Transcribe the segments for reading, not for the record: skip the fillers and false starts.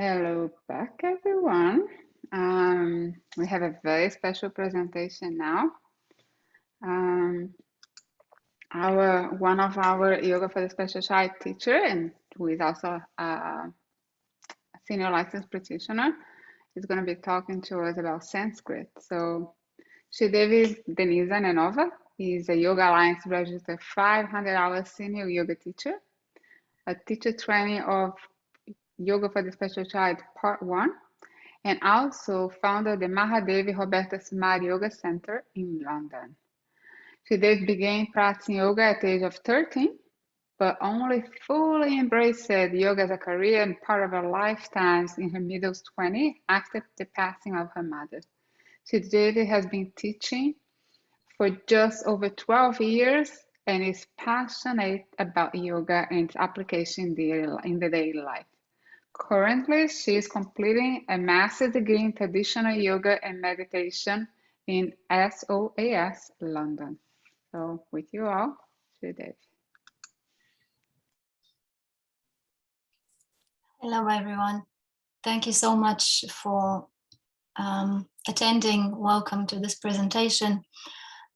Hello back, everyone. We have a very special presentation now. Um, one of our yoga for the special child teacher, and who is also a senior licensed practitioner, is going to be talking to us about Sanskrit. So, SriDevi Denisa Nenova is a Yoga Alliance registered 500-hour senior yoga teacher, a teacher training of Yoga for the Special Child Part 1, and also founded the MahaDevi Roberta Sumar Yoga Centre in London. SriDevi began practicing yoga at the age of 13, but only fully embraced yoga as a career and part of her lifetime in her middle 20s after the passing of her mother. SriDevi has been teaching for just over 12 years and is passionate about yoga and its application in the daily life. Currently, she is completing a master's degree in traditional yoga and meditation in SOAS, London. So, with you all, SriDevi. Hello, everyone. Thank you so much for attending. Welcome to this presentation.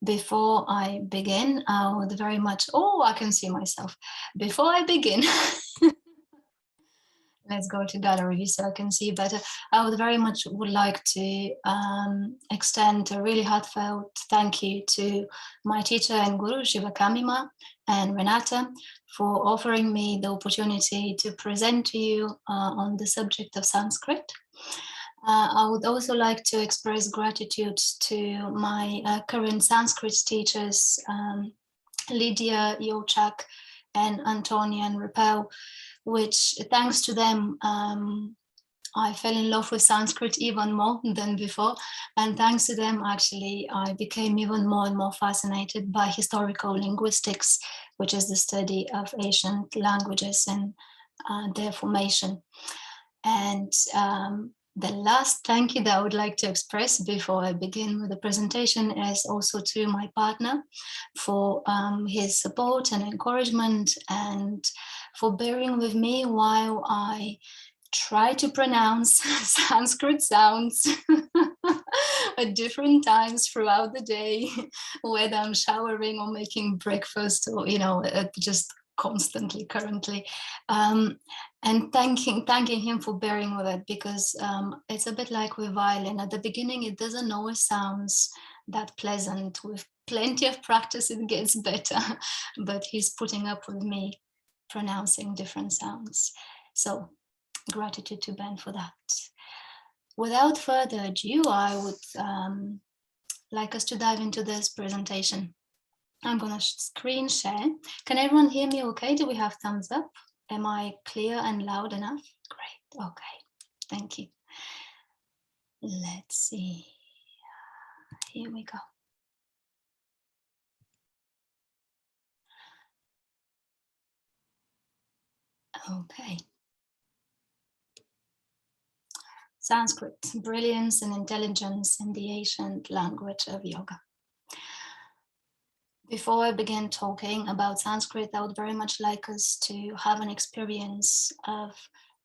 Before I begin, I would very much, I can see myself. Before I begin, let's go to gallery so I can see better. I would very much like to extend a really heartfelt thank you to my teacher and guru, Shiva Kamima and Renata, for offering me the opportunity to present to you on the subject of Sanskrit. I would also like to express gratitude to my current Sanskrit teachers, Lydia, Yochak, and Antonia and Repel, which thanks to them, I fell in love with Sanskrit even more than before. And thanks to them, actually, I became even more and more fascinated by historical linguistics, which is the study of ancient languages and their formation. And the last thank you that I would like to express before I begin with the presentation is also to my partner for his support and encouragement and for bearing with me while I try to pronounce Sanskrit sounds at different times throughout the day, whether I'm showering or making breakfast or, just constantly currently, and thanking him for bearing with it, because it's a bit like with violin. At the beginning it doesn't always sounds that pleasant. With plenty of practice it gets better, but he's putting up with me pronouncing different sounds. So gratitude to Ben for that. Without further ado, I would like us to dive into this presentation. I'm going to screen share. Can everyone hear me okay? Do we have thumbs up? Am I clear and loud enough? Great. Okay. Thank you. Let's see. Here we go. Okay. Sanskrit, brilliance and intelligence in the ancient language of yoga. Before I begin talking about Sanskrit, I would very much like us to have an experience of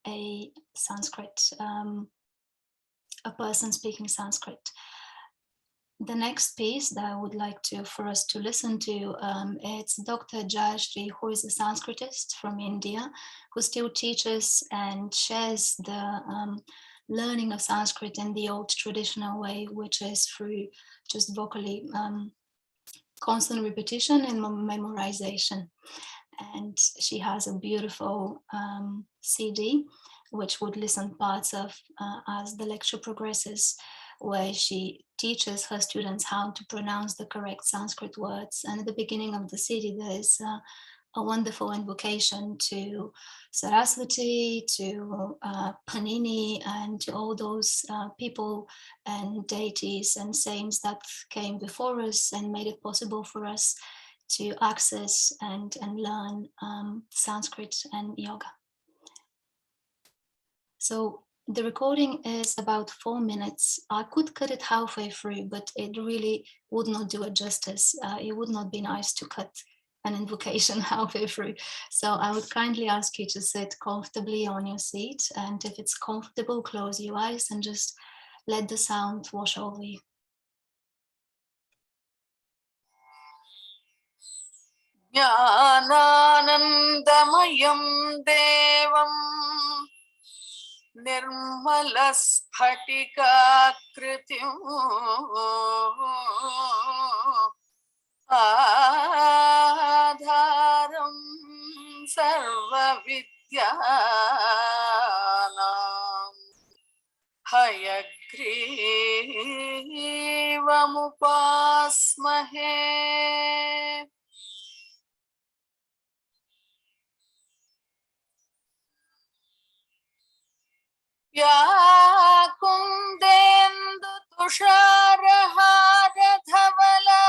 a Sanskrit, a person speaking Sanskrit. The next piece that I would like for us to listen to, it's Dr. Jayashree, who is a Sanskritist from India, who still teaches and shares the learning of Sanskrit in the old traditional way, which is through just vocally constant repetition and memorization. And she has a beautiful CD, which would listen parts of as the lecture progresses, where she teaches her students how to pronounce the correct Sanskrit words. And at the beginning of the CD, there is a wonderful invocation to Saraswati, to Panini, and to all those people and deities and saints that came before us and made it possible for us to access and learn Sanskrit and yoga. So the recording is about 4 minutes. I could cut it halfway through, but it really would not do it justice. It would not be nice to cut an invocation halfway through. So I would kindly ask you to sit comfortably on your seat, and if it's comfortable, close your eyes and just let the sound wash over you. ज्ञानानन्दमयं देवं निर्मलस्फटिकाकृतिम् आधारं सर्वविद्यानां हयग्रीवमुपास्महे। या कुन्देन्दु तुषारहारधवला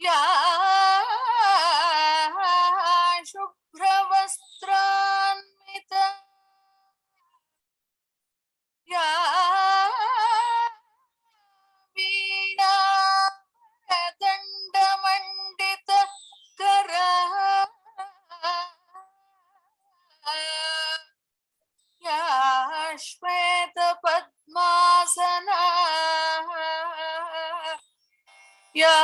या शुभ्रवस्त्रान्विता या वीणा दण्डमण्डितकरा या श्वेतपद्मासना या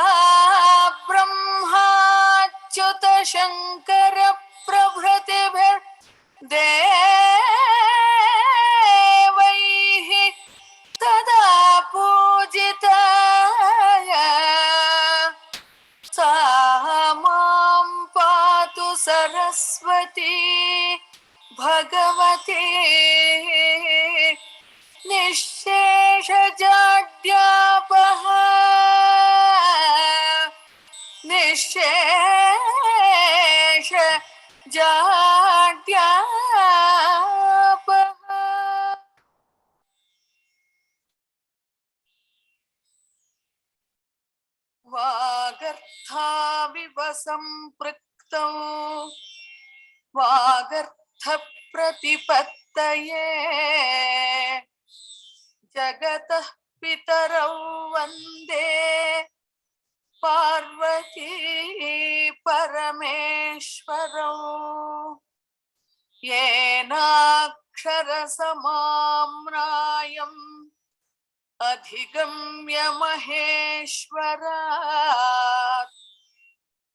ब्रह्माच्युतशङ्करप्रभृतिभिर्देवैः तदा पूजिता सा मां पातु सरस्वती भगवती निःशेषजाड्यापः निःशेषजाड्यापः। वागर्थाविव सम्पृक्तौ वागर्थप्रतिपत्तये जगतः पितरौ वन्दे पार्वती परमेश्वरौ। येनाक्षरसमाम्नायम् अधिगम्य महेश्वरात्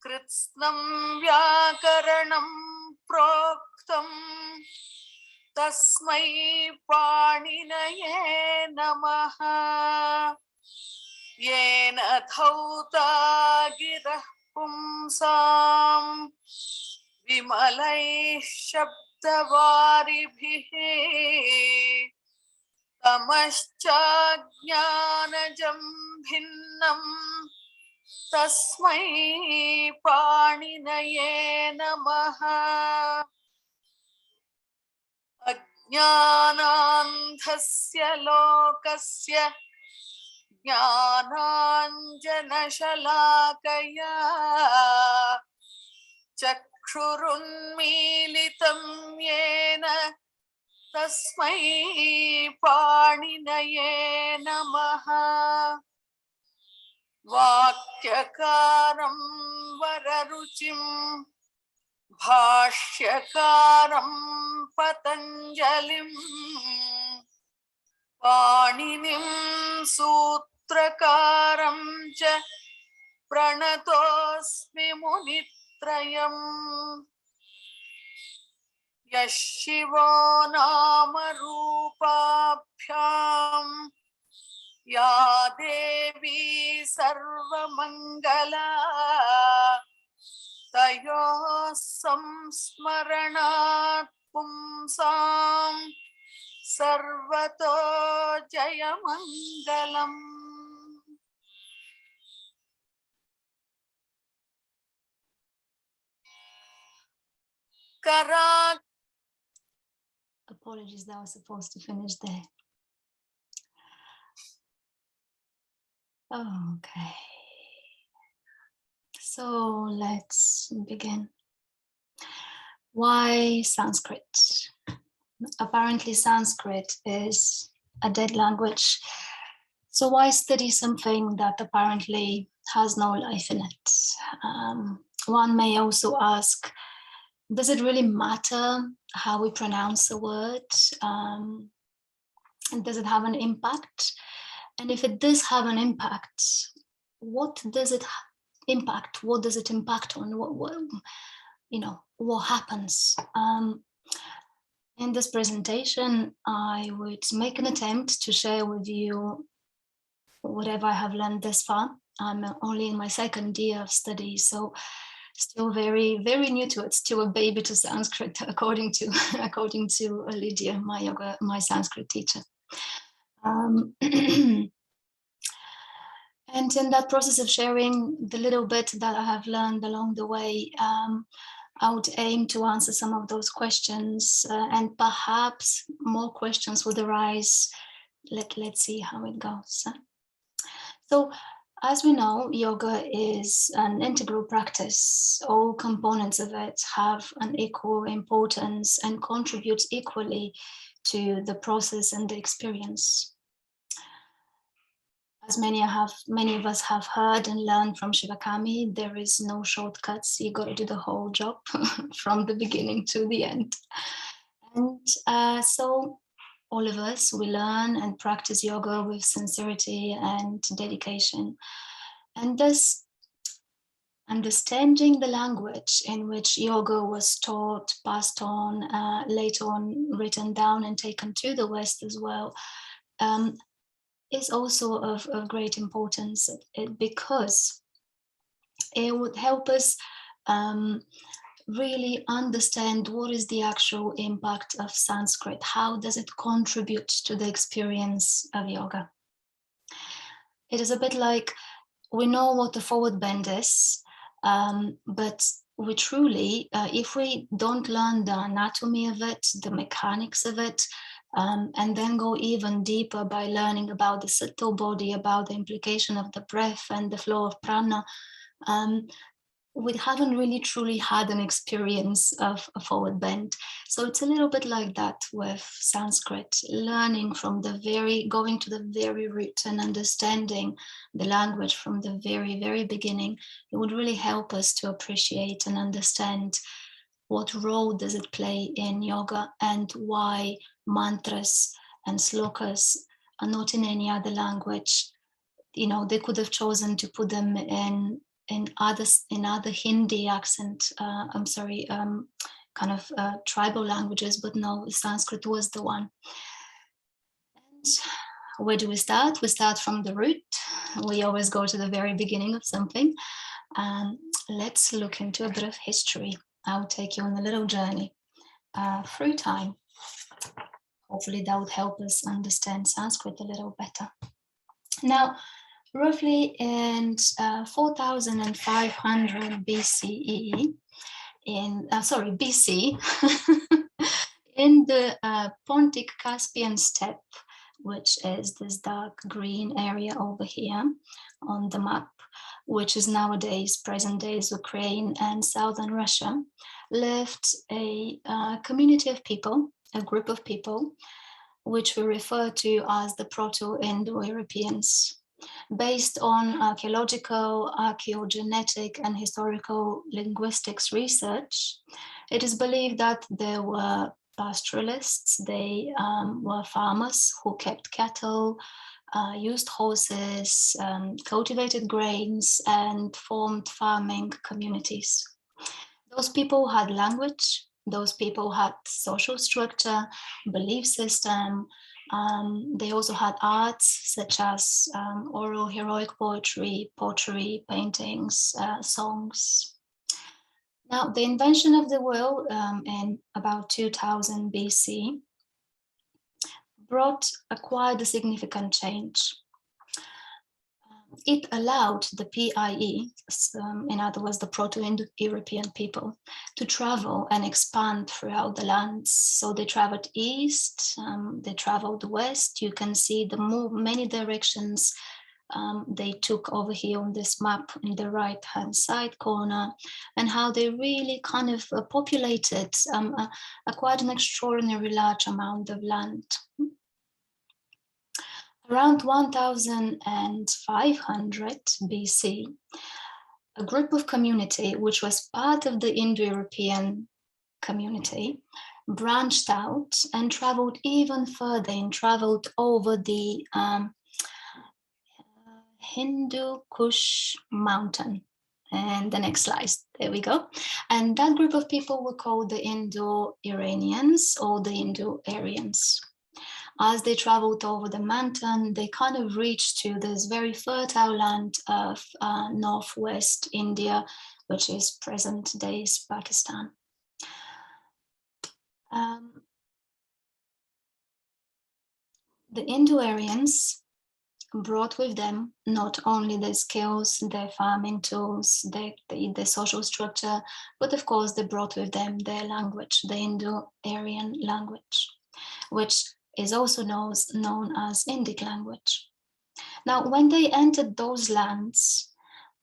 कृत्स्नं व्याकरणं प्रोक्तं तस्मै पाणिनये नमः। येन धौता गिरः पुंसां विमलैः शब्दवारिभिः तमश्चाज्ञानजं भिन्नं तस्मै पाणिनये नमः। अज्ञानान्धस्य लोकस्य ज्ञानाञ्जनशलाकया चक्षुरुन्मीलितं येन तस्मै पाणिनये नमः। वाक्यकारं वररुचिं भाष्यकारं पतञ्जलिं पाणिनिं सूत्रकारं च प्रणतोऽस्मि मुनित्रयम्। यः शिवो नाम रूपाभ्यां या देवी सर्वमङ्गला तयोः संस्मरणात् पुंसां सर्वतो जयमङ्गलम्। Apologies, that was supposed to finish there. Okay. So let's begin. Why Sanskrit? Apparently Sanskrit is a dead language. So why study something that apparently has no life in it. One may also ask, does it really matter how we pronounce a word? And does it have an impact? And if it does have an impact, what does it impact? What does it impact on? What happens? In this presentation, I would make an attempt to share with you whatever I have learned this far. I'm only in my second year of study, so still very, very new to it. Still a baby to Sanskrit, according to Lydia, my Sanskrit teacher. And in that process of sharing the little bit that I have learned along the way, I would aim to answer some of those questions, and perhaps more questions would arise. Let's see how it goes. So, as we know, yoga is an integral practice. All components of it have an equal importance and contribute equally to the process and the experience. As many of us have heard and learned from Shivakami, there is no shortcuts. You got to do the whole job from the beginning to the end. And so all of us, we learn and practice yoga with sincerity and dedication. And thus, understanding the language in which yoga was taught, passed on, later on written down and taken to the West as well, is also of great importance, because it would help us really understand what is the actual impact of Sanskrit. How does it contribute to the experience of yoga? It is a bit like, we know what the forward bend is, but we truly, if we don't learn the anatomy of it, the mechanics of it, and then go even deeper by learning about the subtle body, about the implication of the breath and the flow of prana, we haven't really truly had an experience of a forward bend. So it's a little bit like that with Sanskrit, learning from going to the very root and understanding the language from the very, very beginning. It would really help us to appreciate and understand what role does it play in yoga, and why mantras and slokas are not in any other language. They could have chosen to put them in other Hindi accent, tribal languages, but no, Sanskrit was the one. And where do we start? We start from the root. We always go to the very beginning of something. Let's look into a bit of history. I'll take you on a little journey through time. Hopefully that would help us understand Sanskrit a little better. Now, roughly in 4500 BCE, BC, in the Pontic Caspian steppe, which is this dark green area over here on the map, which is nowadays, present days, Ukraine and southern Russia, lived a community of people, a group of people, which we refer to as the Proto-Indo-Europeans. Based on archaeological, archaeogenetic, and historical linguistics research, it is believed that there were pastoralists. They were farmers who kept cattle, used horses, cultivated grains, and formed farming communities. Those people had language. Those people had social structure, belief system. They also had arts such as oral heroic poetry, pottery, paintings, songs. Now, the invention of the wheel in about 2000 BC brought quite a significant change. It allowed the PIE, in other words, the Proto-Indo-European people, to travel and expand throughout the lands. So they traveled east, they traveled west. You can see the many directions they took over here on this map in the right-hand side corner, and how they really kind of populated quite an extraordinary large amount of land. Around 1500 BC, a group of community, which was part of the Indo-European community, branched out and traveled even further and traveled over the Hindu Kush mountain. And the next slide, there we go. And that group of people were called the Indo-Iranians or the Indo-Aryans. As they traveled over the mountain, they kind of reached to this very fertile land of northwest India, which is present day's Pakistan. The Indo-Aryans brought with them not only their skills, their farming tools, their social structure, but of course they brought with them their language, the Indo-Aryan language, which is also known as Indic language. Now, when they entered those lands,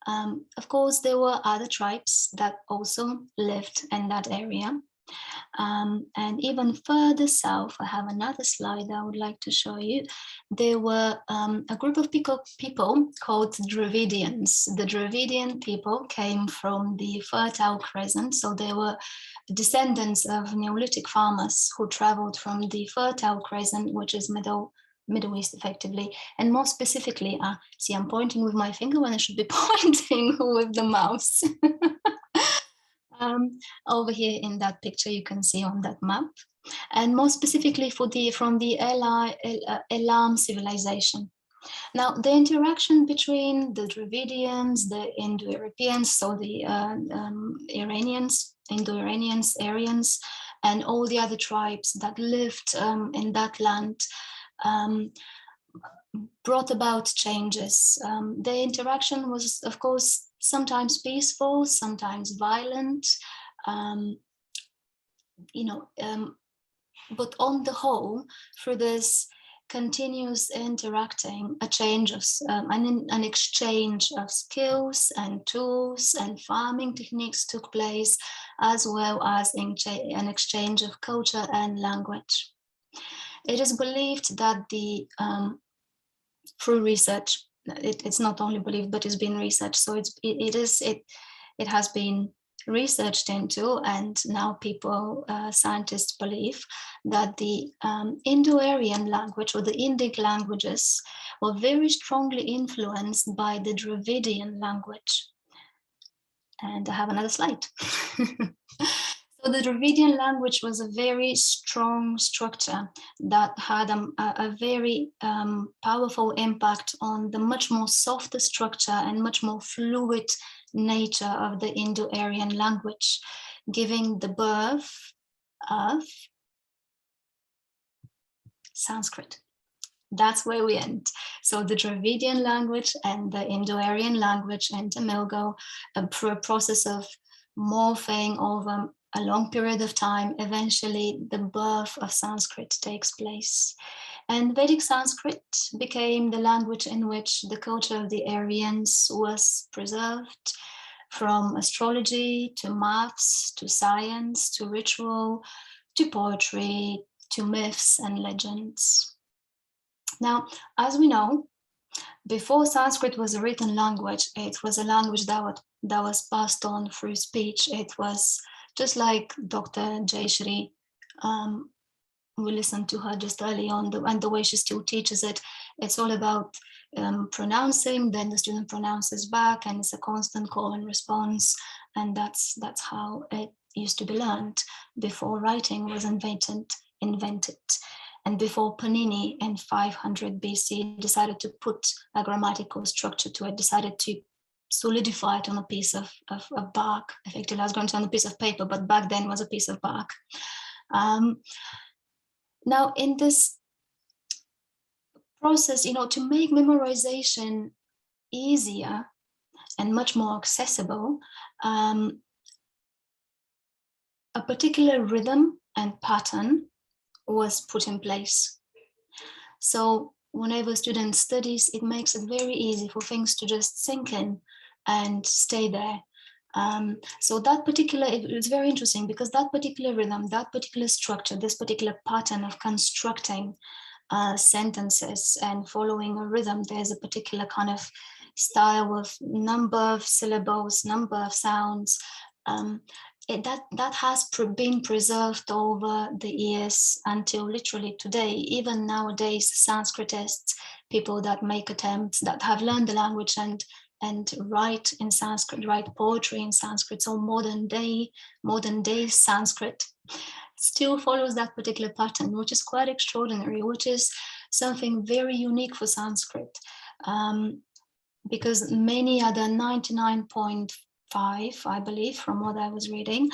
of course, there were other tribes that also lived in that area. And even further south, I have another slide I would like to show you. There were a group of people called Dravidians. The Dravidian people came from the Fertile Crescent, so they were descendants of Neolithic farmers who traveled from the Fertile Crescent, which is Middle East effectively, and more specifically, see, I'm pointing with my finger when I should be pointing with the mouse. Over here in that picture you can see on that map, and more specifically from the Elam civilization. Now, the interaction between the Dravidians, the Indo-Europeans, so the Iranians, Indo-Iranians, Aryans, and all the other tribes that lived in that land brought about changes. The interaction was, of course, sometimes peaceful, sometimes violent, but on the whole, through this continuous interacting, a change of an exchange of skills and tools and farming techniques took place, as well as an exchange of culture and language. It is believed that through research, it's not only believed, but it's been researched. So it has been researched into, and now scientists believe that the Indo-Aryan language or the Indic languages were very strongly influenced by the Dravidian language. And I have another slide. So the Dravidian language was a very strong structure that had a very powerful impact on the much more softer structure and much more fluid nature of the Indo-Aryan language, giving the birth of Sanskrit. That's where we end. So the Dravidian language and the Indo-Aryan language intermingle through a process of morphing over a long period of time. Eventually, the birth of Sanskrit takes place. And Vedic Sanskrit became the language in which the culture of the Aryans was preserved, from astrology to maths to science to ritual to poetry to myths and legends. Now, as we know, before Sanskrit was a written language, it was a language that was passed on through speech. It was just like Dr. Jayashri, we listened to her just early on, and the way she still teaches it. It's all about pronouncing, then the student pronounces back, and it's a constant call and response. And that's how it used to be learned before writing was invented. And before Panini in 500 BC decided to put a grammatical structure to it, decided to solidify it on a piece of bark. Effectively, I was going to on a piece of paper, but back then was a piece of bark. Now, in this process, to make memorization easier and much more accessible, a particular rhythm and pattern was put in place. So whenever a student studies, it makes it very easy for things to just sink in and stay there. So that particular, it's very interesting because that particular rhythm, that particular structure, this particular pattern of constructing sentences and following a rhythm. There's a particular kind of style of number of syllables, number of sounds. That has been preserved over the years until literally today. Even nowadays, Sanskritists, people that make attempts, that have learned the language and write in Sanskrit, write poetry in Sanskrit, so modern day Sanskrit still follows that particular pattern, which is quite extraordinary, which is something very unique for Sanskrit, because many other 99.5, I believe, from what I was reading,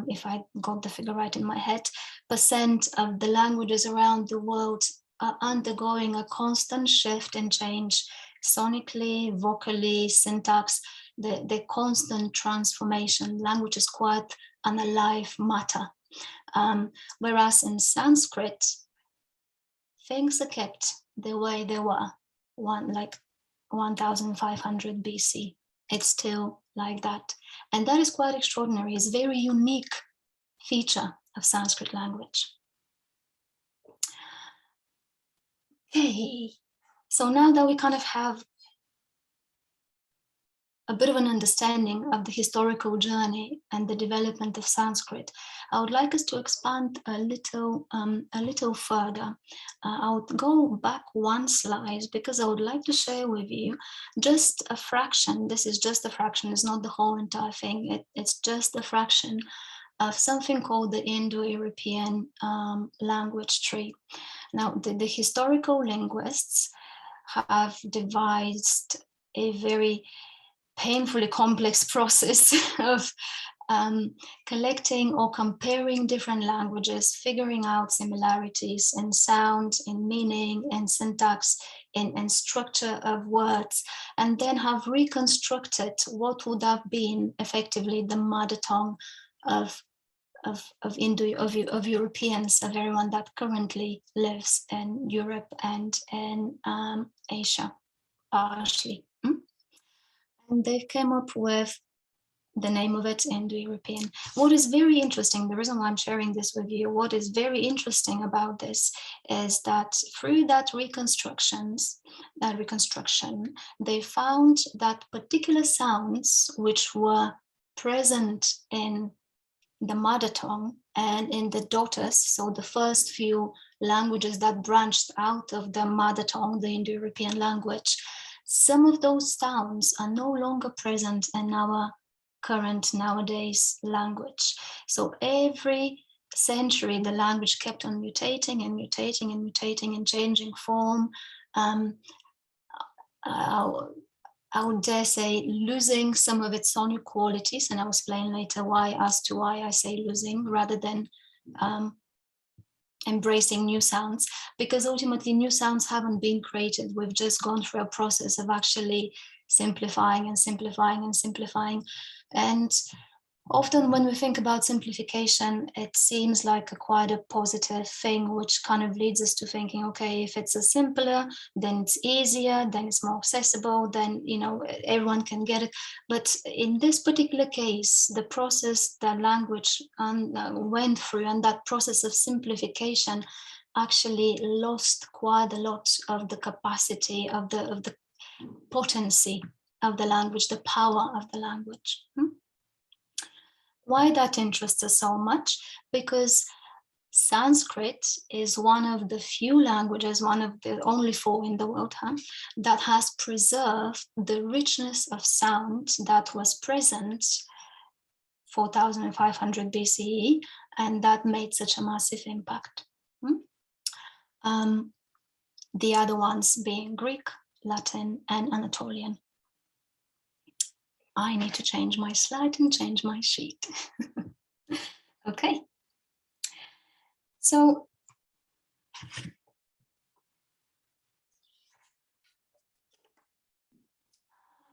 if I got the figure right in my head, percent of the languages around the world are undergoing a constant shift and change, sonically, vocally, syntax, the constant transformation. Language is quite an alive matter. Whereas in Sanskrit, things are kept the way they were, like 1500 BC. It's still like that. And that is quite extraordinary. It's a very unique feature of Sanskrit language. Okay, so now that we kind of have a bit of an understanding of the historical journey and the development of Sanskrit, I would like us to expand a little further. I would go back one slide because I would like to share with you just a fraction. This is just a fraction, it's not the whole entire thing. It's just a fraction of something called the Indo-European language tree. Now, the historical linguists have devised a very painfully complex process of collecting or comparing different languages, figuring out similarities in sound, in meaning, in syntax, in structure of words, and then have reconstructed what would have been effectively the mother tongue of Europeans, of everyone that currently lives in Europe and in Asia, partially. And they came up with the name of it, Indo-European. What is very interesting, the reason why I'm sharing this with you, what is very interesting about this is that through that reconstruction, they found that particular sounds which were present in the mother tongue and in the daughters, so the first few languages that branched out of the mother tongue, the Indo-European language, some of those sounds are no longer present in our current nowadays language. So every century, the language kept on mutating and mutating and mutating and changing form. I would dare say losing some of its sonic qualities, and I'll explain later why I say losing rather than embracing new sounds, because ultimately new sounds haven't been created. We've just gone through a process of actually simplifying and simplifying and simplifying. And often when we think about simplification, it seems like quite a positive thing, which kind of leads us to thinking, okay, if it's a simpler, then it's easier, then it's more accessible, then, you know, everyone can get it. But in this particular case, the process that language went through and that process of simplification actually lost quite a lot of the capacity of the potency of the language, the power of the language. Why that interests us so much? Because Sanskrit is one of the few languages, one of the only 4 in the world, that has preserved the richness of sound that was present 4500 BCE, and that made such a massive impact. The other ones being Greek, Latin, and Anatolian. I need to change my slide and change my sheet. Okay. So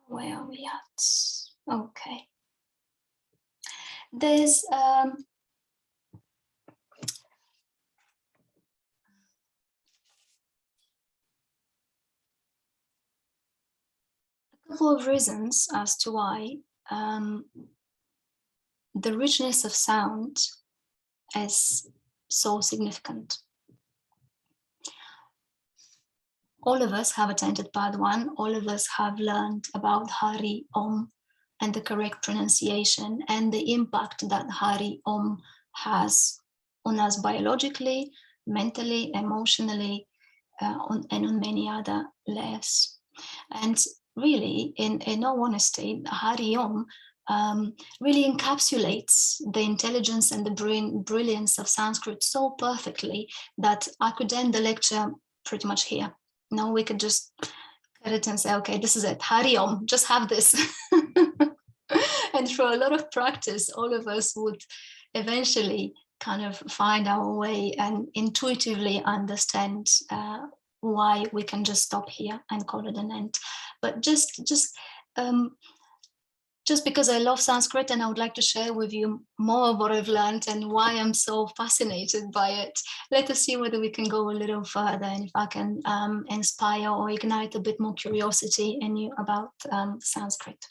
where are we at? Okay. There's a couple of reasons as to why the richness of sound is so significant. All of us have attended part 1. All of us have learned about Hari Om and the correct pronunciation and the impact that Hari Om has on us biologically, mentally, emotionally, and on many other layers. And really, in all honesty, Hari Om really encapsulates the intelligence and the brilliance of Sanskrit so perfectly that I could end the lecture pretty much here. Now we could just cut it and say, okay, this is it, Hari Om, just have this. And through a lot of practice, all of us would eventually kind of find our way and intuitively understand why we can just stop here and call it an end. But just because I love Sanskrit and I would like to share with you more of what I've learned and why I'm so fascinated by it, let us see whether we can go a little further and if I can inspire or ignite a bit more curiosity in you about Sanskrit.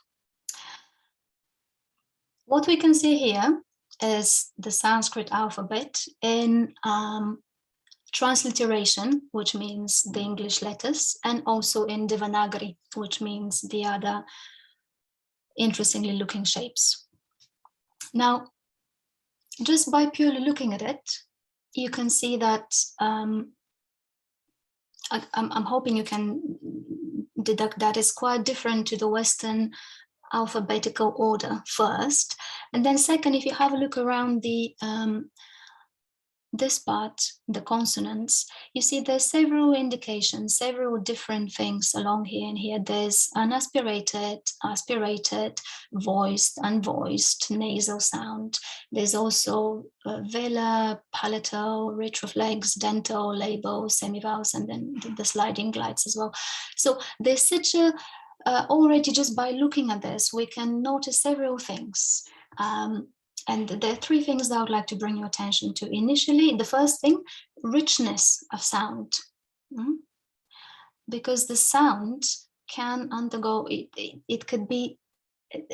What we can see here is the Sanskrit alphabet in transliteration, which means the English letters, and also in Devanagari, which means the other interestingly looking shapes. Now, just by purely looking at it, you can see that I'm hoping you can deduct that it's quite different to the Western alphabetical order first, and then second, if you have a look around the this part, the consonants, you see there's several indications, several different things along here and here. There's unaspirated, aspirated, voiced, unvoiced, nasal sound. There's also velar, palatal, retroflex, dental, label, semivowels, and then the sliding glides as well. So there's such a, already just by looking at this, we can notice several things. And there are 3 things that I would like to bring your attention to. Initially, the first thing, richness of sound. Because the sound can undergo, it could be,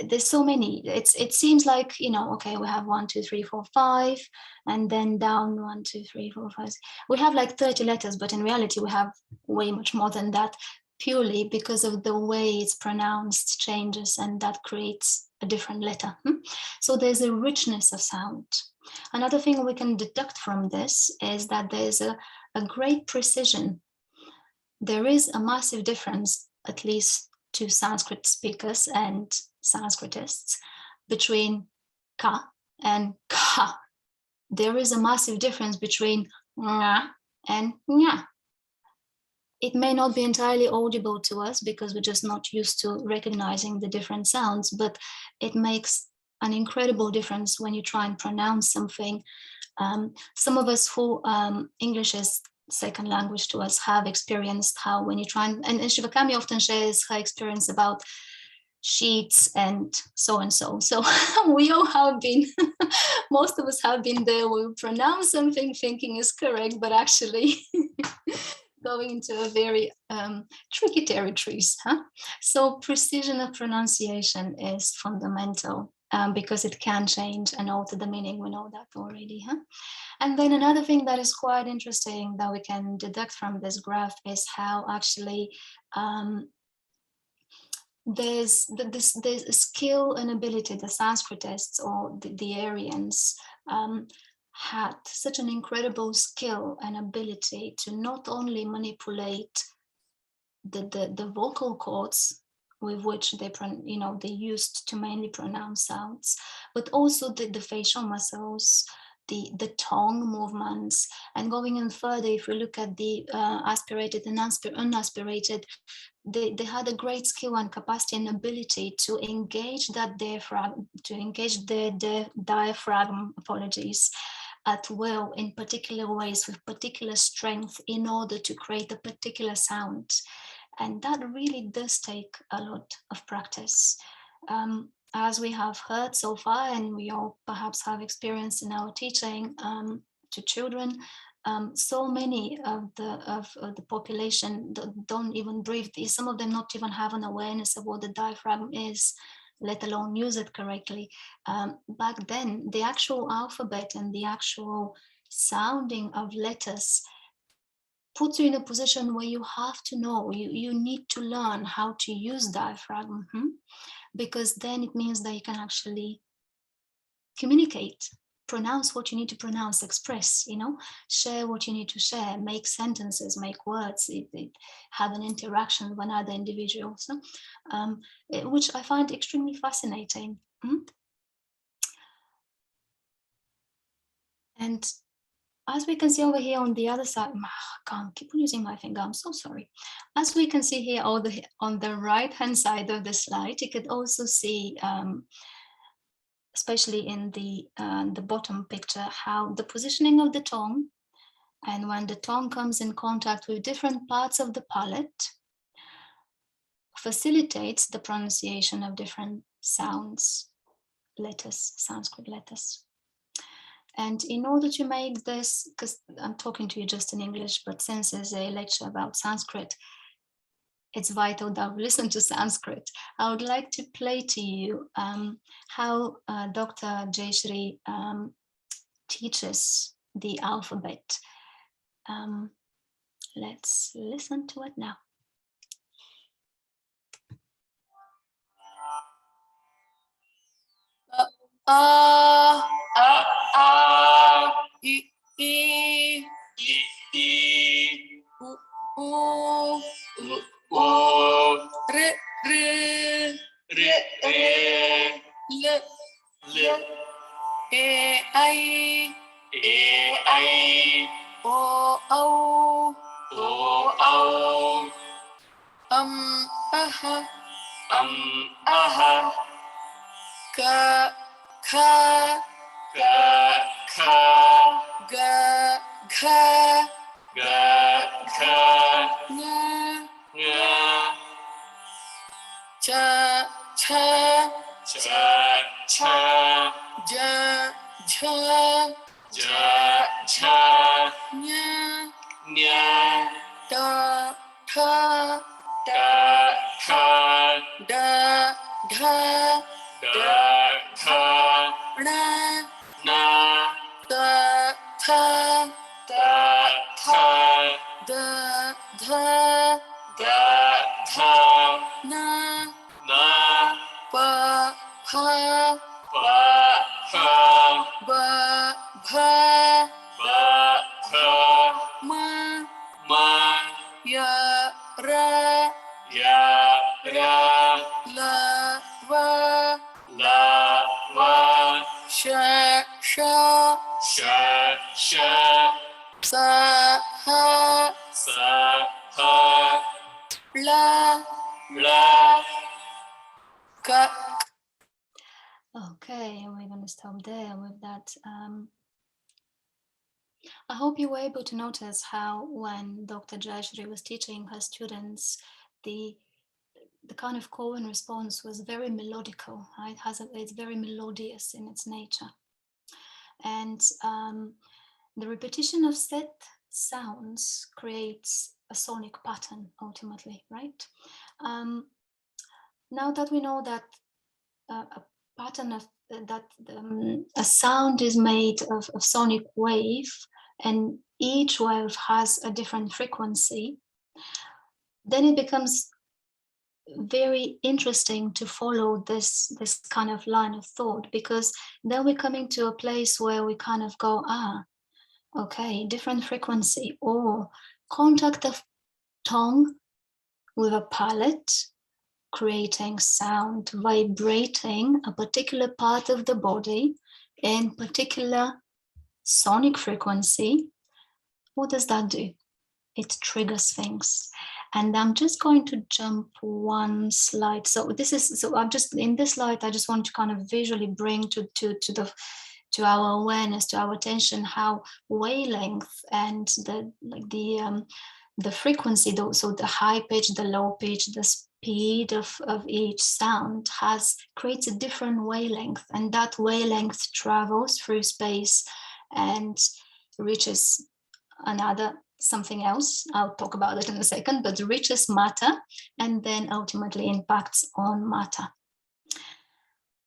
there's so many, it seems like, you know, okay, we have 1, 2, 3, 4, 5, and then down 1, 2, 3, 4, 5. We have like 30 letters, but in reality, we have way much more than that, purely because of the way it's pronounced changes, and that creates a different letter. So there's a richness of sound. Another thing we can deduct from this is that there's a great precision. There is a massive difference, at least to Sanskrit speakers and Sanskritists, between ka and ka. There is a massive difference between nga and nya. It may not be entirely audible to us because we're just not used to recognizing the different sounds, but it makes an incredible difference when you try and pronounce something. Some of us who English is second language to us have experienced how when you try and Shivakami often shares her experience about sheets and so. So we all have been, most of us have been there where we pronounce something thinking is correct, but actually going into a very tricky territories. So precision of pronunciation is fundamental because it can change and alter the meaning. We know that already. And then another thing that is quite interesting that we can deduct from this graph is how actually there's a skill and ability, the Sanskritists or the Aryans had such an incredible skill and ability to not only manipulate the vocal cords with which they used to mainly pronounce sounds, but also the facial muscles, the tongue movements, and going in further, if we look at the aspirated and unaspirated, they had a great skill and capacity and ability to engage that diaphragm, the diaphragm, at will in particular ways with particular strength in order to create a particular sound. And that really does take a lot of practice. As we have heard so far, and we all perhaps have experienced in our teaching to children, so many of the population don't even breathe. Some of them not even have an awareness of what the diaphragm is, let alone use it correctly. Back then, the actual alphabet and the actual sounding of letters puts you in a position where you have to know, you need to learn how to use diaphragm, because then it means that you can actually communicate, pronounce what you need to pronounce, express, share what you need to share, make sentences, make words, have an interaction with another individual, which I find extremely fascinating. And as we can see over here on the other side, I can't keep using my finger, I'm so sorry. As we can see here on the right hand side of the slide, you could also see, especially in the bottom picture, how the positioning of the tongue, and when the tongue comes in contact with different parts of the palate, facilitates the pronunciation of different sounds, letters, Sanskrit letters. And in order to make this, because I'm talking to you just in English, but since it's a lecture about Sanskrit, it's vital that we listen to Sanskrit. I would like to play to you how Dr. Jayashree teaches the alphabet. Let's listen to it now. Okay, we're going to stop there with that. I hope you were able to notice how when Dr. Jayashree was teaching her students, the kind of call and response was very melodical. Right? It's very melodious in its nature. And the repetition of set sounds creates a sonic pattern ultimately, right? Now that we know that a pattern of a sound is made of sonic wave, and each wave has a different frequency, then it becomes very interesting to follow this kind of line of thought, because then we're coming to a place where we kind of go, okay, different frequency, or contact of tongue with a palate, creating sound, vibrating a particular part of the body in particular sonic frequency. What does that do? It triggers things. And I'm just going to jump one slide. So I'm just in this slide, I just want to kind of visually bring to our awareness, to our attention, how wavelength and the frequency, so the high pitch, the low pitch, the speed of each sound creates a different wavelength, and that wavelength travels through space and reaches something else. I'll talk about it in a second, but reaches matter and then ultimately impacts on matter.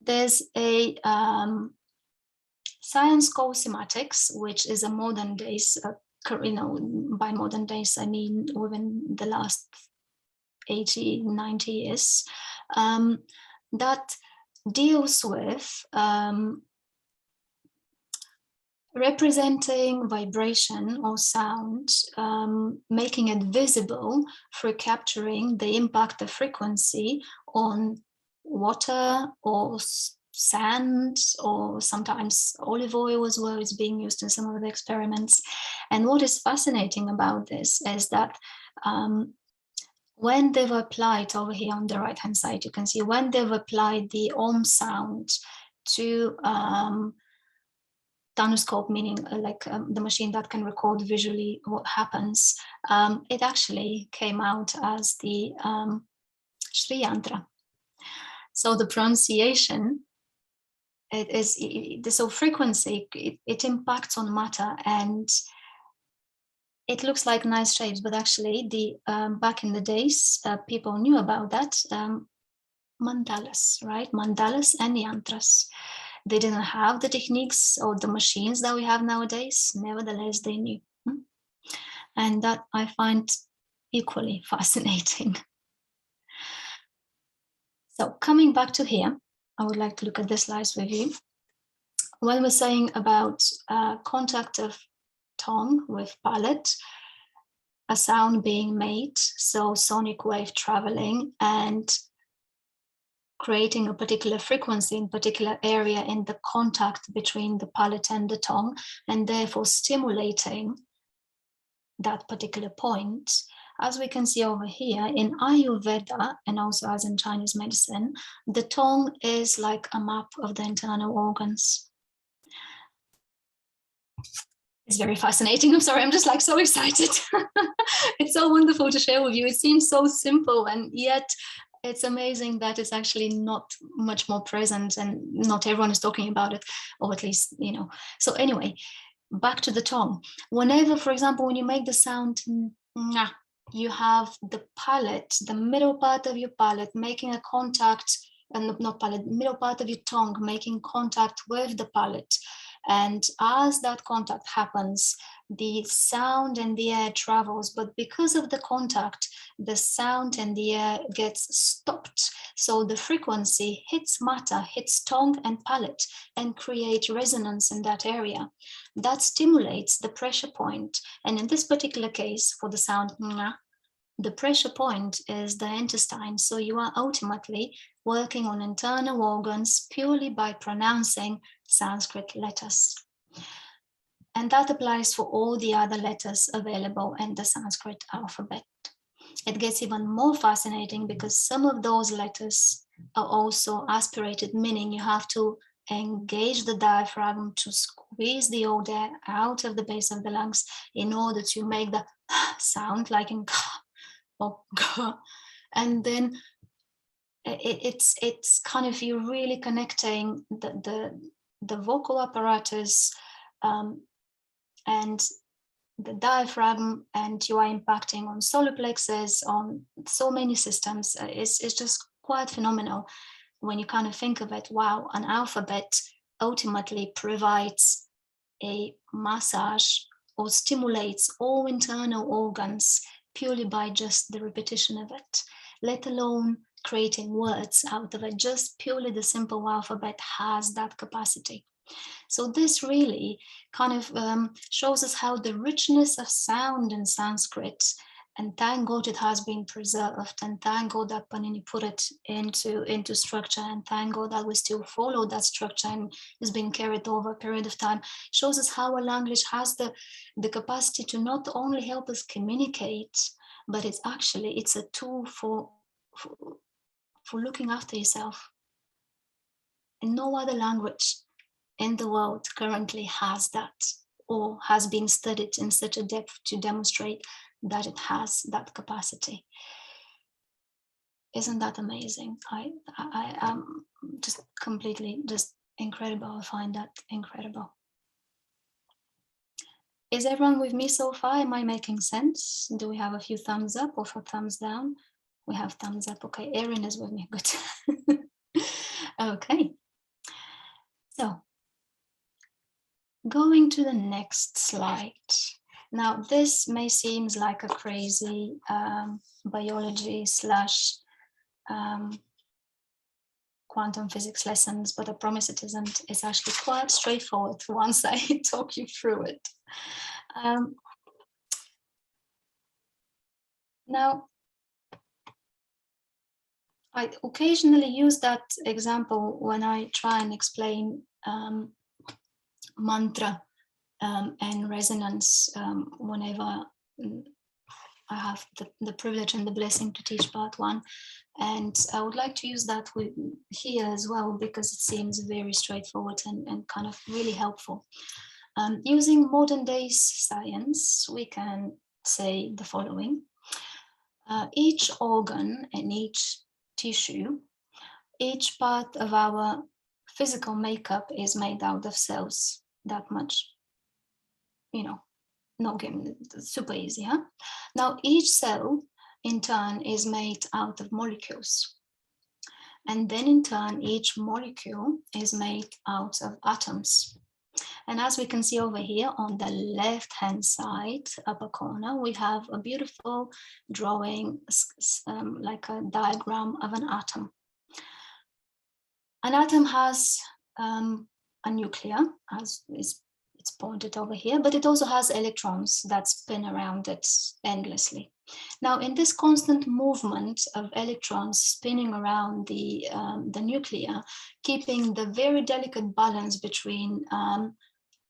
There's a science called semantics, which is a modern day by modern days, I mean within the last 80, 90 years, that deals with representing vibration or sound, making it visible through capturing the impact of frequency on water or sand, or sometimes olive oil as well is being used in some of the experiments. And what is fascinating about this is that when they've applied, over here on the right hand side, you can see when they've applied the Om sound to Tanuscope, meaning the machine that can record visually what happens, it actually came out as the Shri Yantra. So the pronunciation, so frequency, it impacts on matter, and it looks like nice shapes, but actually back in the days, people knew about that. Mandalas, right? Mandalas and yantras. They didn't have the techniques or the machines that we have nowadays. Nevertheless, they knew. And that I find equally fascinating. So coming back to here, I would like to look at the slides with you. When we're saying about contact of tongue with palate, a sound being made, so sonic wave traveling and creating a particular frequency in particular area in the contact between the palate and the tongue, and therefore stimulating that particular point. As we can see over here in Ayurveda, and also as in Chinese medicine, the tongue is like a map of the internal organs. It's very fascinating. I'm sorry, I'm just like so excited. It's so wonderful to share with you. It seems so simple, and yet it's amazing that it's actually not much more present, and not everyone is talking about it, or at least, So anyway, back to the tongue. Whenever, for example, when you make the sound nga, you have the palate, the middle part of your palate making a contact, and not palate, middle part of your tongue making contact with the palate. And as that contact happens, the sound and the air travels, but because of the contact, the sound and the air gets stopped. So the frequency hits matter, hits tongue and palate, and create resonance in that area. That stimulates the pressure point. And in this particular case, for the sound, the pressure point is the intestine. So you are ultimately working on internal organs purely by pronouncing Sanskrit letters. And that applies for all the other letters available in the Sanskrit alphabet. It gets even more fascinating because some of those letters are also aspirated, meaning you have to engage the diaphragm to squeeze the old air out of the base of the lungs in order to make the sound like in ka or ga. And then it's kind of, you're really connecting the vocal apparatus and the diaphragm, and you are impacting on solar plexus, on so many systems. It's just quite phenomenal when you kind of think of it. Wow, an alphabet ultimately provides a massage or stimulates all internal organs purely by just the repetition of it, let alone creating words out of it. Just purely the simple alphabet has that capacity. So this really kind of shows us how the richness of sound in Sanskrit, and thank God it has been preserved, and thank God that Panini put it into structure, and thank God that we still follow that structure and it's been carried over a period of time, shows us how a language has the capacity to not only help us communicate, but it's a tool for looking after yourself. And no other language in the world currently has that, or has been studied in such a depth to demonstrate that it has that capacity. Isn't that amazing? I am just completely just incredible. I find that incredible. Is everyone with me so far? Am I making sense? Do we have a few thumbs up or for thumbs down? We have thumbs up. Okay, Erin is with me. Good. Okay. So going to the next slide. Now, this may seem like a crazy biology slash quantum physics lessons, but I promise it isn't. It's actually quite straightforward once I talk you through it. Now, I occasionally use that example when I try and explain mantra and resonance whenever I have the privilege and the blessing to teach part one. And I would like to use that here as well, because it seems very straightforward and kind of really helpful. Using modern day science, we can say the following. Each organ and each tissue, each part of our physical makeup is made out of cells. That much, no game, super easy, huh? Now, each cell in turn is made out of molecules. And then in turn, each molecule is made out of atoms. And as we can see over here on the left-hand side, upper corner, we have a beautiful drawing, like a diagram of an atom. An atom has a nucleus, as it's pointed over here, but it also has electrons that spin around it endlessly. Now, in this constant movement of electrons spinning around the nucleus, keeping the very delicate balance between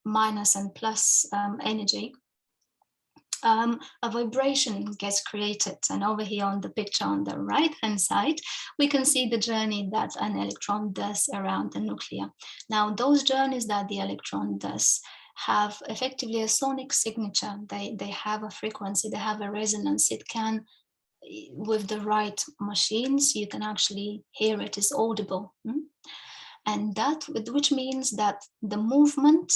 minus and plus energy, a vibration gets created. And over here on the picture on the right-hand side, we can see the journey that an electron does around the nucleus. Now, those journeys that the electron does have effectively a sonic signature. They have a frequency, they have a resonance. It can, with the right machines, you can actually hear it, is audible. And that, which means that the movement,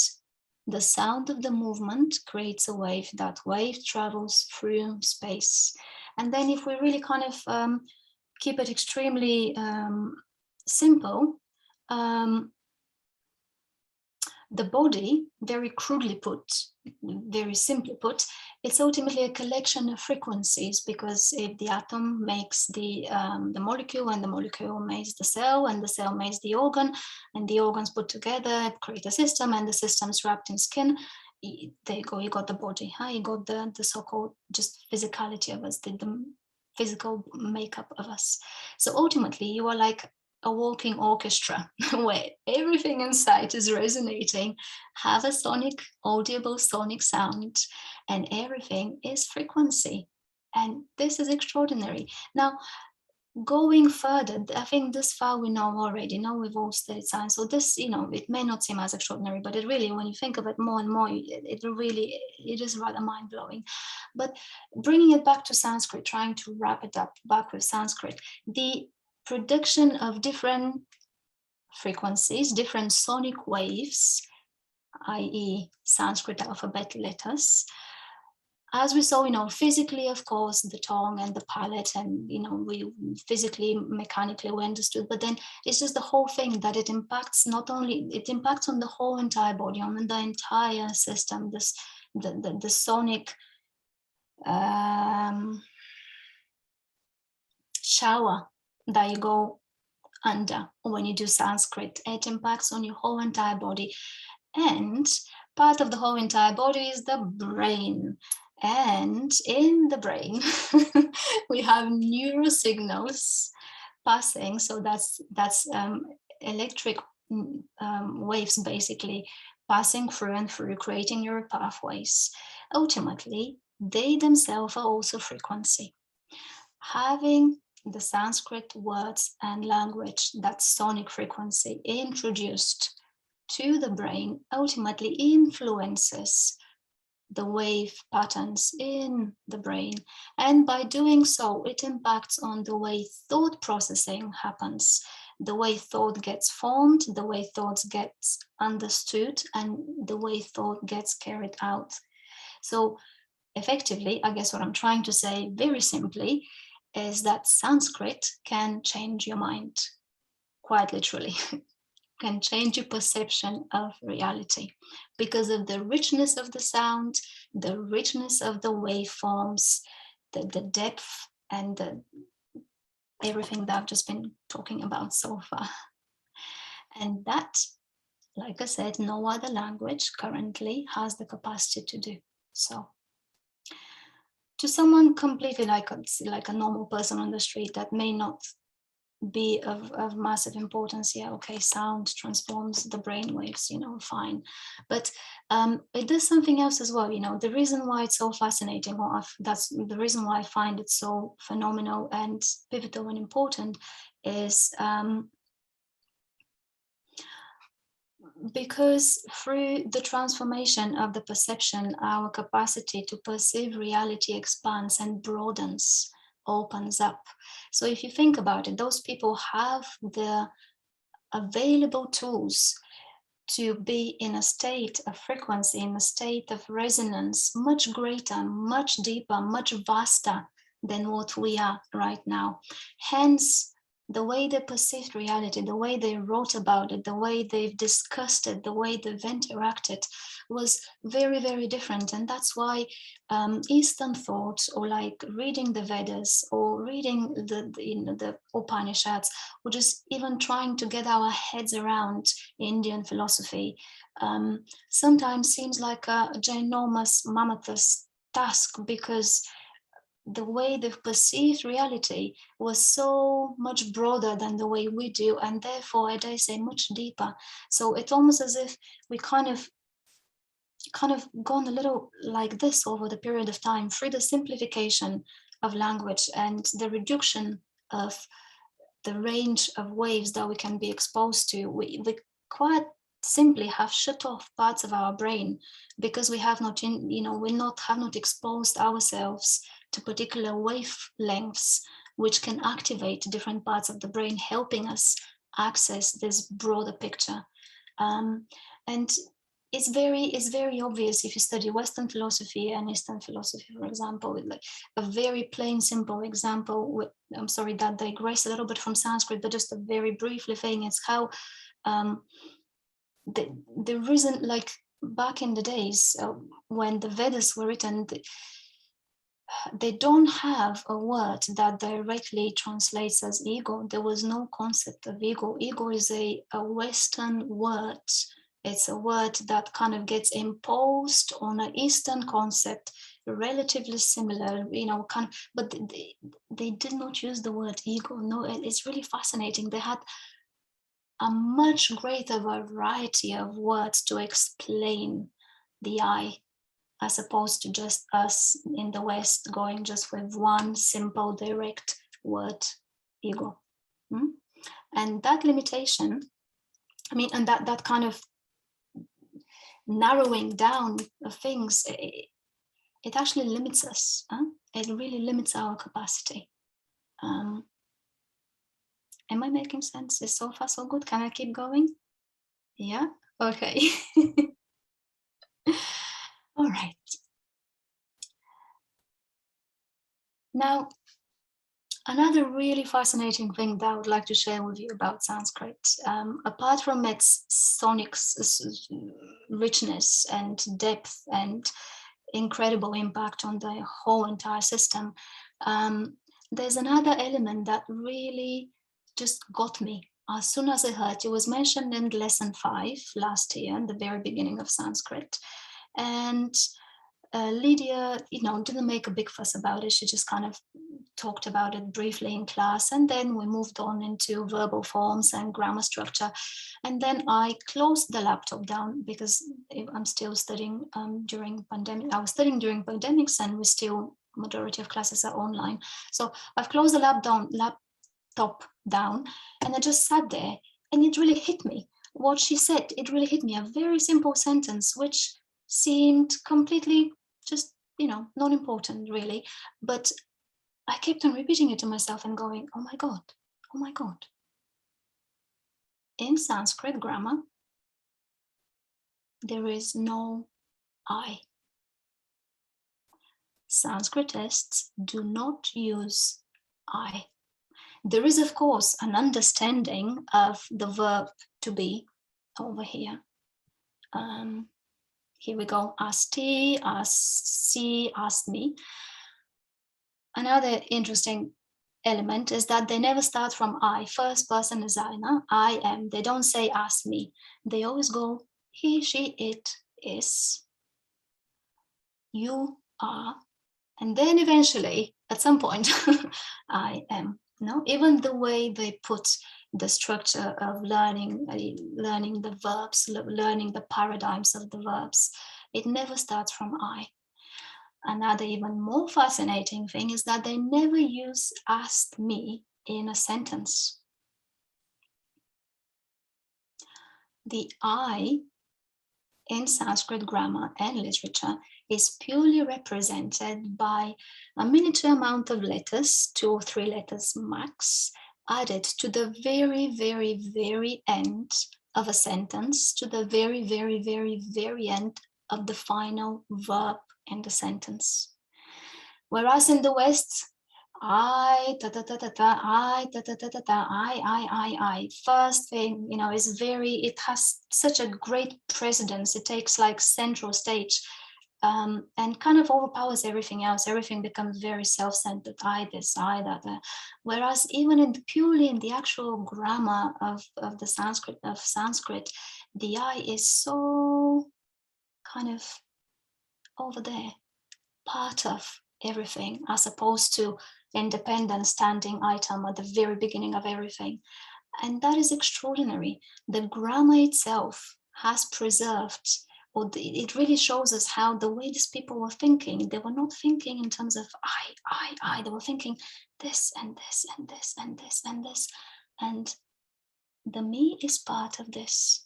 the sound of the movement creates a wave. That wave travels through space. And then if we really kind of keep it extremely simple, the body, very crudely put, very simply put, it's ultimately a collection of frequencies, because if the atom makes the molecule, and the molecule makes the cell, and the cell makes the organ, and the organs put together create a system, and the system's wrapped in skin, there you go, you got the body, huh? You got the so-called just physicality of us, the physical makeup of us. So ultimately, you are like a walking orchestra where everything inside is resonating, have a sonic, audible sonic sound, and everything is frequency. And this is extraordinary. Now, going further, I think this far we know already. Now we've all studied science, so this, it may not seem as extraordinary, but it really, when you think of it more and more, it is rather mind-blowing. But bringing it back to Sanskrit, trying to wrap it up back with Sanskrit, the production of different frequencies, different sonic waves, i.e. Sanskrit alphabet letters. As we saw, physically, of course, the tongue and the palate, and, we physically, mechanically, we understood, but then it's just the whole thing that it impacts, not only, it impacts on the whole entire body, on the entire system, the sonic shower that you go under when you do Sanskrit. It impacts on your whole entire body, and part of the whole entire body is the brain. And in the brain we have neurosignals passing, so that's electric waves basically passing through and through, creating neural pathways. Ultimately, they themselves are also frequency. Having the Sanskrit words and language, that sonic frequency introduced to the brain, ultimately influences the wave patterns in the brain. And by doing so, it impacts on the way thought processing happens, the way thought gets formed, the way thoughts gets understood, and the way thought gets carried out. So effectively, I guess what I'm trying to say very simply is that Sanskrit can change your mind, quite literally. can change your perception of reality because of the richness of the sound, the richness of the waveforms, the depth, and everything that I've just been talking about so far. And that, like I said, no other language currently has the capacity to do so. To someone completely like a normal person on the street, that may not be of massive importance. Yeah, okay, sound transforms the brain waves, fine. But it does something else as well. The reason why it's so fascinating, or that's the reason why I find it so phenomenal and pivotal and important, is because through the transformation of the perception, our capacity to perceive reality expands and broadens, opens up. So if you think about it, those people have the available tools to be in a state of frequency, in a state of resonance, much greater, much deeper, much vaster than what we are right now. Hence, the way they perceived reality, the way they wrote about it, the way they've discussed it, the way they've interacted was very, very different. And that's why Eastern thought, or like reading the Vedas or reading the Upanishads, or just even trying to get our heads around Indian philosophy, sometimes seems like a ginormous, mammothous task, because the way they've perceived reality was so much broader than the way we do, and therefore, I dare say, much deeper. So it's almost as if we kind of gone a little like this over the period of time, through the simplification of language and the reduction of the range of waves that we can be exposed to. We quite simply have shut off parts of our brain, because we have not have not exposed ourselves to particular wavelengths which can activate different parts of the brain, helping us access this broader picture. And it's very obvious if you study Western philosophy and Eastern philosophy, for example, with like a very plain, simple example. I'm sorry that digress a little bit from Sanskrit, but just a very briefly thing, it's how the reason, like back in the days when the Vedas were written, they don't have a word that directly translates as ego. There was no concept of ego. Ego is a Western word. It's a word that kind of gets imposed on an Eastern concept, relatively similar, but they did not use the word ego. No, it's really fascinating. They had a much greater variety of words to explain the I, as opposed to just us in the West going just with one simple, direct word, ego. And that limitation, and that kind of narrowing down of things, it actually limits us. It really limits our capacity. Am I making sense? Is so far so good? Can I keep going? Yeah? Okay. All right. Now, another really fascinating thing that I would like to share with you about Sanskrit, apart from its sonic richness and depth and incredible impact on the whole entire system, there's another element that really just got me. As soon as I heard, it was mentioned in lesson 5 last year, in the very beginning of Sanskrit. And Lydia, didn't make a big fuss about it. She just kind of talked about it briefly in class, and then we moved on into verbal forms and grammar structure. And then I closed the laptop down, because I'm still studying during pandemic. I was studying during pandemics, and we still, majority of classes are online. So I've closed the laptop down, and I just sat there, and it really hit me. What she said, it really hit me. A very simple sentence, which seemed completely just, not important really, but I kept on repeating it to myself and going, oh my God, oh my God. In Sanskrit grammar, there is no I. Sanskritists do not use I. There is, of course, an understanding of the verb to be, over here. Here we go, asti, asi, asked me. Another interesting element is that they never start from I. First person is I, no? I am. They don't say ask me. They always go he, she, it, is, you are, and then eventually at some point I am. No, even the way they put the structure of learning the verbs, learning the paradigms of the verbs, it never starts from I. Another even more fascinating thing is that they never use asked me in a sentence. The I in Sanskrit grammar and literature is purely represented by a miniature amount of letters, 2 or 3 letters max, added to the very, very, very end of a sentence, to the very, very, very, very end of the final verb in the sentence. Whereas in the West, I, first thing, you know, is very, it has such a great precedence. It takes like central stage and kind of overpowers everything else. Everything becomes very self-centered. I this, I that. Whereas even in purely in the actual grammar of the Sanskrit, the I is so kind of over there, part of everything, as opposed to independent standing item at the very beginning of everything. And that is extraordinary. The grammar itself has preserved, or it really shows us how the way these people were thinking, they were not thinking in terms of I, they were thinking this and this and this and this and this. And the me is part of this.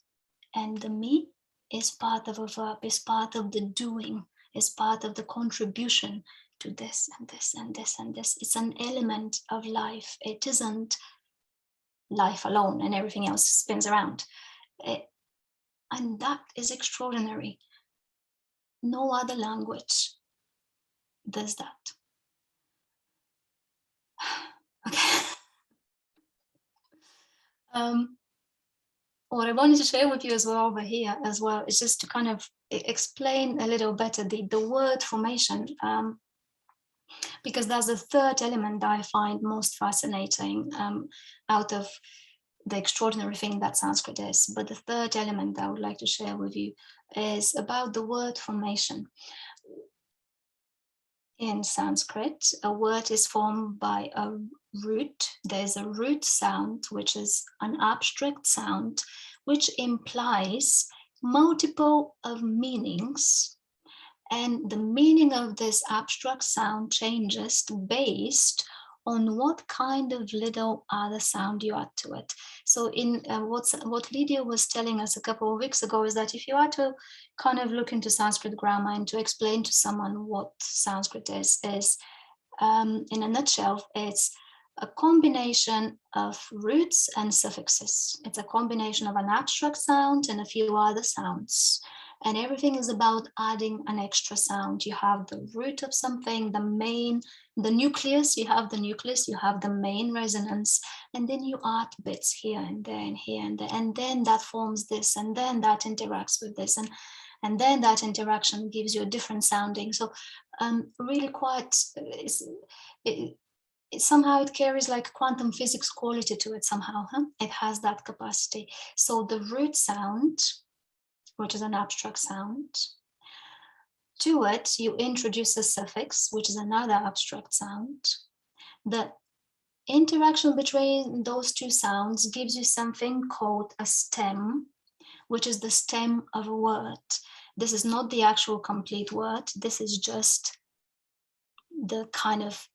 And the me is part of a verb, is part of the doing, is part of the contribution to this and this and this and this. It's an element of life. It isn't life alone and everything else spins around. And that is extraordinary. No other language does that. Okay. What I wanted to share with you as well over here as well is just to kind of explain a little better the word formation, because that's the third element that I find most fascinating out of the extraordinary thing that Sanskrit is. But the third element that I would like to share with you is about the word formation. In Sanskrit, a word is formed by a root. There's a root sound, which is an abstract sound, which implies multiple of meanings. And the meaning of this abstract sound changes based on what kind of little other sound you add to it. So in what Lydia was telling us a couple of weeks ago is that if you are to kind of look into Sanskrit grammar and to explain to someone what Sanskrit is in a nutshell, it's a combination of roots and suffixes. It's a combination of an abstract sound and a few other sounds. And everything is about adding an extra sound. You have the root of something, the nucleus, you have the main resonance, and then you add bits here and there and here and there, and then that forms this, and then that interacts with this, and then that interaction gives you a different sounding. So really quite, somehow it carries like quantum physics quality to it somehow. It has that capacity. So the root sound, which is an abstract sound, to it you introduce a suffix, which is another abstract sound. The interaction between those two sounds gives you something called a stem, which is the stem of a word. This is not the actual complete word. This is just the kind of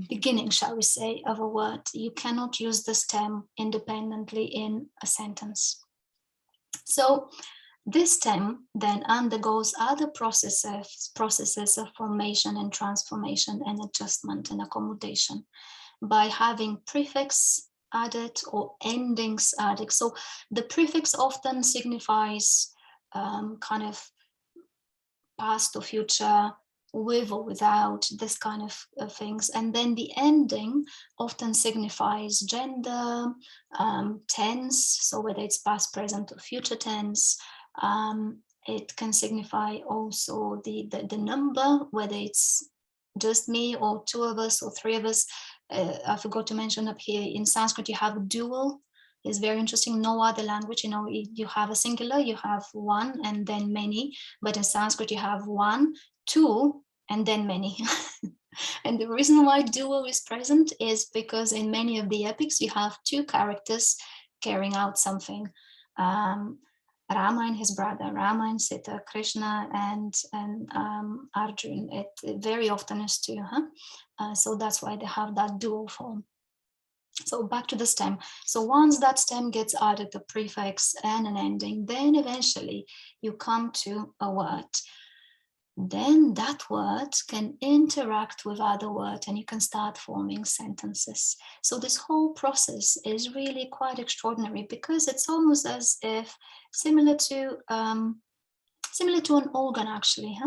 beginning, shall we say, of a word. You cannot use the stem independently in a sentence. So this stem then undergoes other processes of formation and transformation and adjustment and accommodation by having prefix added or endings added. So the prefix often signifies kind of past or future with or without, this kind of things. And then the ending often signifies gender, tense, so whether it's past, present, or future tense. It can signify also the number, whether it's just me or two of us or three of us. I forgot to mention up here, in Sanskrit you have dual. It's very interesting. No other language, you have a singular, you have one and then many, but in Sanskrit you have one, two, and then many. And the reason why dual is present is because in many of the epics you have two characters carrying out something. Rama and his brother, Rama and Sita, Krishna and Arjun. It very often is two, so that's why they have that dual form. So back to the stem. So once that stem gets added, a prefix and an ending, then eventually you come to a word. Then that word can interact with other words and you can start forming sentences. So this whole process is really quite extraordinary, because it's almost as if similar to an organ, actually.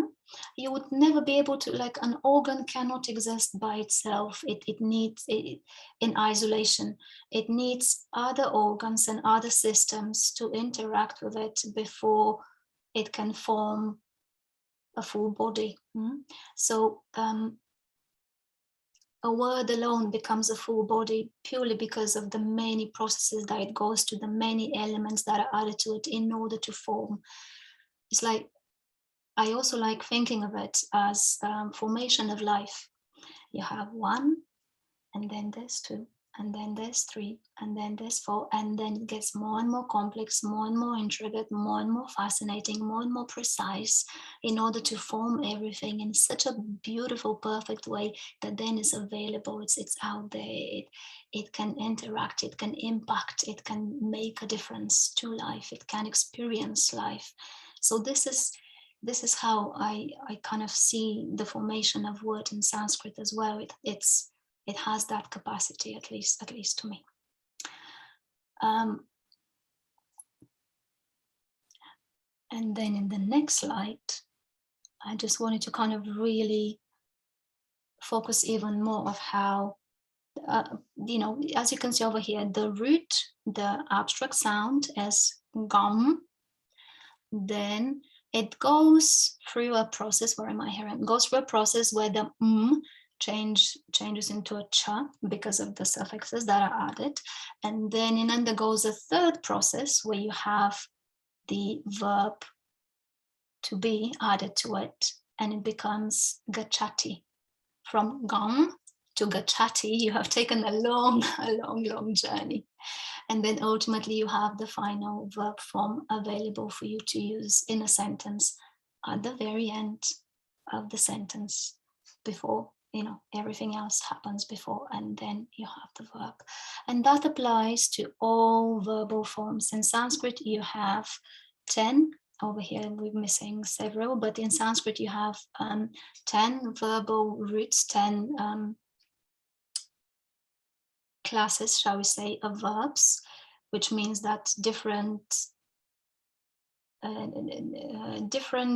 You would never be able to, like, an organ cannot exist by itself. It needs in isolation. It needs other organs and other systems to interact with it before it can form a full body. So a word alone becomes a full body purely because of the many processes that it goes to, the many elements that are added to it in order to form. It's like, I also like thinking of it as formation of life. You have one, and then there's two, and then there's three, and then there's four, and then it gets more and more complex, more and more intricate, more and more fascinating, more and more precise, in order to form everything in such a beautiful, perfect way that then is available. It's out there. It can interact, it can impact, it can make a difference to life, it can experience life. So this is how I kind of see the formation of word in Sanskrit as well. It has that capacity, at least to me. And then in the next slide, I just wanted to kind of really focus even more of how, as you can see over here, the root, the abstract sound is gum. Then it goes through a process. Where am I here? It goes through a process where the changes into a cha because of the suffixes that are added, and then it undergoes a third process where you have the verb to be added to it, and it becomes gachati. From gam to gachati, you have taken a long journey. And then ultimately you have the final verb form available for you to use in a sentence at the very end of the sentence, before everything else happens before, and then you have the verb. And that applies to all verbal forms. In Sanskrit you have 10. Over here we're missing several, but in Sanskrit you have 10 verbal roots, 10 classes, shall we say, of verbs, which means that different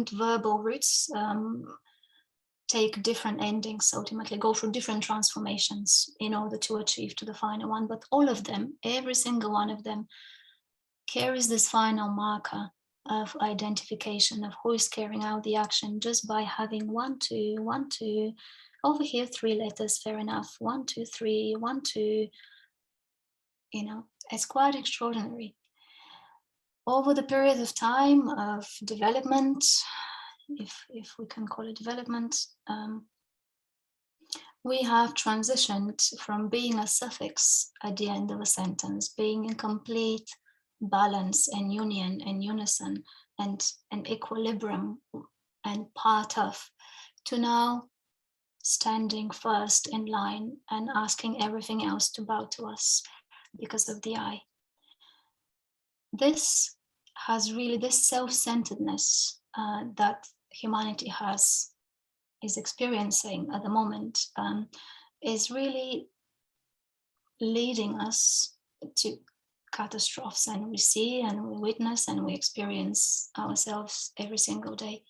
verbal roots take different endings, ultimately go through different transformations in order to achieve to the final one. But all of them, every single one of them, carries this final marker of identification of who is carrying out the action, just by having 1, 2, 1, 2. Over here 3 letters, fair enough, 1, 2, 3, 1, 2. It's quite extraordinary. Over the period of time of development, if we can call it development, we have transitioned from being a suffix at the end of a sentence, being in complete balance and union and unison and equilibrium and part of, to now standing first in line and asking everything else to bow to us because of the I. This has really, this self-centeredness that humanity is experiencing at the moment, is really leading us to catastrophes, and we see and we witness and we experience ourselves every single day.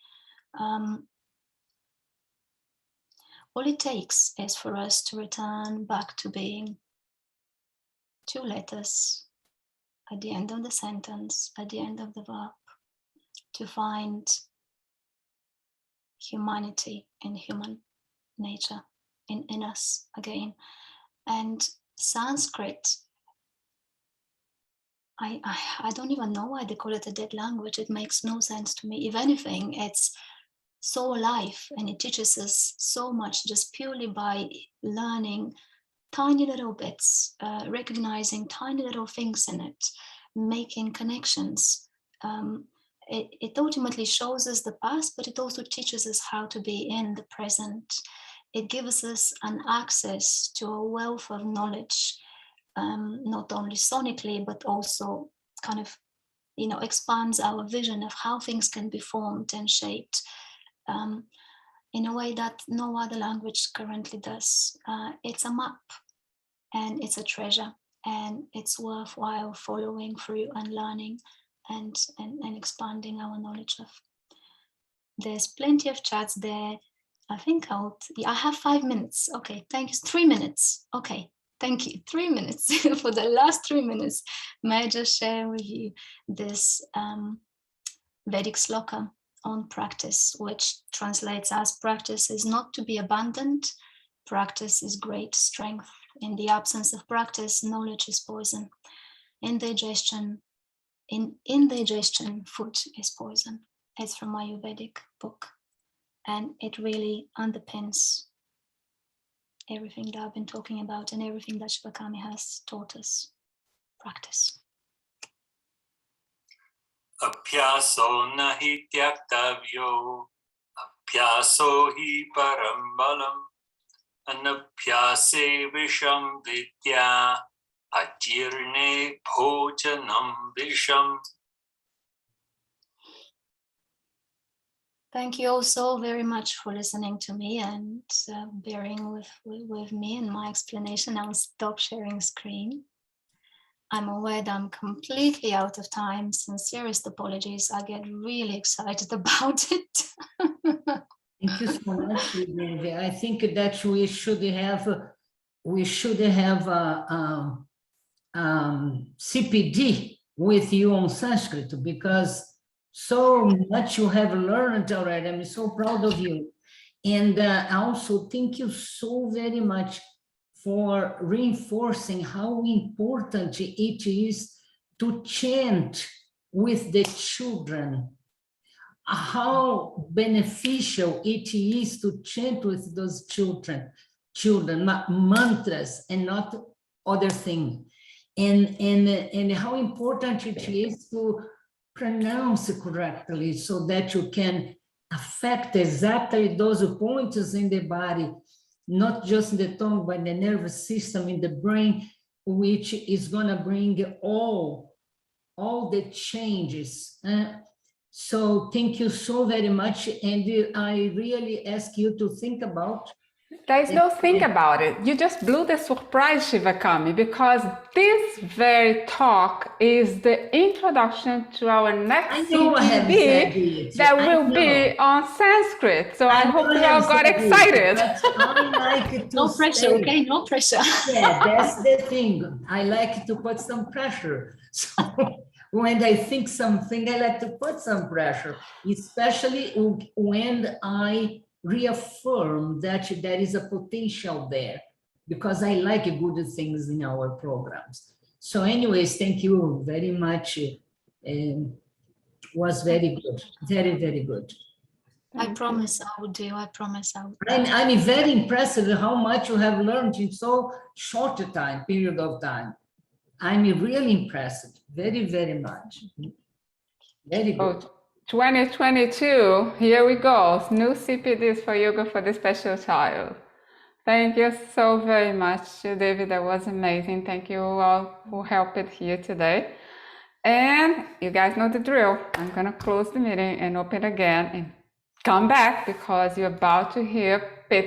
all it takes is for us to return back to being 2 letters at the end of the sentence, at the end of the verb, to find humanity in human nature, in us again. And Sanskrit, I don't even know why they call it a dead language. It makes no sense to me. If anything, it's so alive, and it teaches us so much just purely by learning tiny little bits, recognizing tiny little things in it, making connections. It ultimately shows us the past, but it also teaches us how to be in the present. It gives us an access to a wealth of knowledge, not only sonically, but also kind of, expands our vision of how things can be formed and shaped in a way that no other language currently does. It's a map, and it's a treasure, and it's worthwhile following through and learning and expanding our knowledge of. There's plenty of chats there. I think I have 5 minutes. Okay, thank you. 3 minutes. Okay, thank you. 3 minutes. For the last 3 minutes, may I just share with you this Vedic sloka on practice, which translates as: practice is not to be abandoned. Practice is great strength. In the absence of practice, knowledge is poison. Indigestion, food is poison. It's from my Ayurvedic book, and it really underpins everything that I've been talking about and everything that Shivakami has taught us. Practice. Abhyaso nahi tyaktavyo, abhyaso hi param balam, anabhyase visham vidya, ajirne bhojanam visham. Thank you all so very much for listening to me and bearing with me and my explanation. I'll stop sharing screen. I'm aware that I'm completely out of time. Sincerest apologies. I get really excited about it. Thank you so much, SriDevi. I think that we should have a CPD with you on Sanskrit, because so much you have learned already. I'm so proud of you. And also, thank you so very much for reinforcing how important it is to chant with the children, how beneficial it is to chant with those children, mantras and not other things, and how important it is to pronounce correctly so that you can affect exactly those points in the body, not just in the tongue, but the nervous system in the brain, which is going to bring all the changes. So thank you so very much. And I really ask you to think about. There's no think about it. You just blew the surprise, Shivakami, because this very talk is the introduction to our next CPD that will be on Sanskrit. So I hope you all got excited. I like to no pressure, okay? No pressure. Yeah, that's the thing. I like to put some pressure. So when I think something, I like to put some pressure, especially when I reaffirm that there is a potential there, because I like good things in our programs. So anyways, thank you very much. Was very good, very, very good. I promise I will do. I promise I will. I'm very impressed with how much you have learned in so short a period of time. I'm really impressed, very, very much. Very good. Oh, 2022, here we go. New CPDs for yoga for the special child. Thank you so very much, David. That was amazing. Thank you all who helped here today. And you guys know the drill. I'm going to close the meeting and open again and come back, because you're about to hear Peter